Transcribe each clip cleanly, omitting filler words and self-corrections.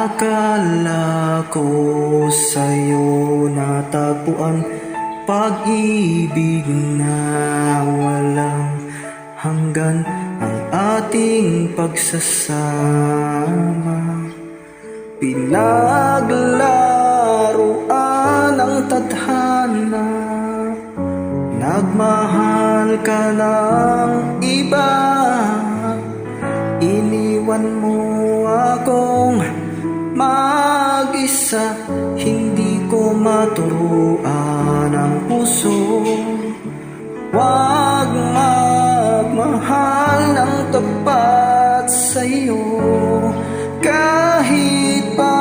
Akala ko sa'yo natagpuan pag-ibig na walang hanggan, ang ating pagsasama. Pinaglaruan ang tadhana, nagmahal ka ng iba, iniwan mo akong mag-isa. Hindi ko maturuan ang puso, wag magmahal ng tapat sa'yo. Kahit pa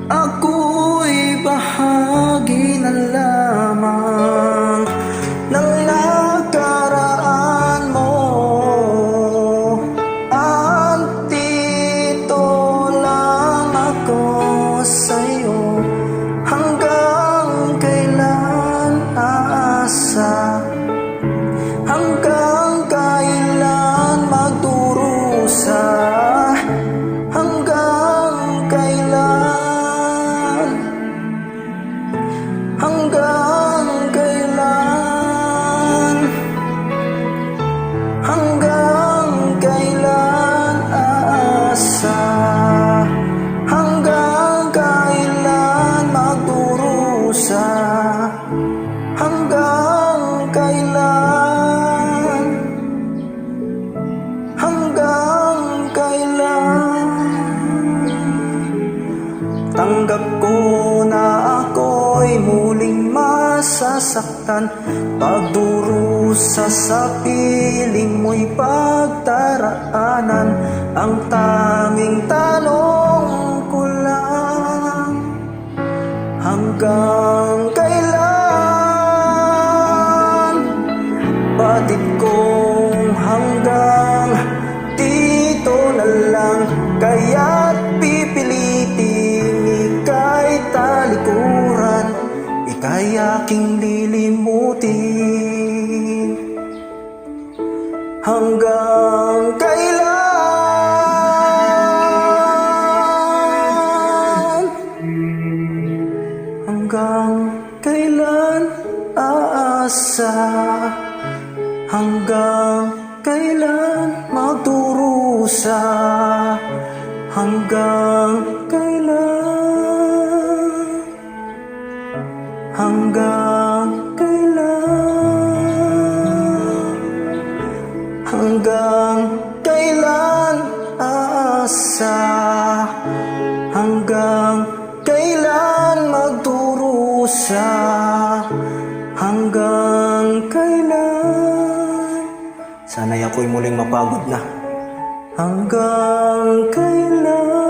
ako'y bahagi na lamang ng nakaraan mo, andito lang ako sa'yo. Hanggang kailan aasa? Hanggang kailan magdurusa? Hanggang kailan? Hanggang kailan? Hanggang kailan aasa? Hanggang kailan magdurusa? Hanggang kailan? Hanggang kailan? Tanggap ko na ako'y muling masasaktan, pagdurusa sa piling mo'y pagdaraanan. Ang tanging tanong ko lang, hanggang kailan? Batid kong hanggang dito na lang, kaya't pipiliting ika'y talikuran, ika'y aking lilimutin. Hanggang kailan? Hanggang kailan aasa? Hanggang kailan magdurusa? Hanggang kailan? Hanggang kailan? Hanggang kailan aasa? Hanggang kailan magdurusa? Hanggang kailan? Sana'y ako'y muling mapagod na. Hanggang kailan?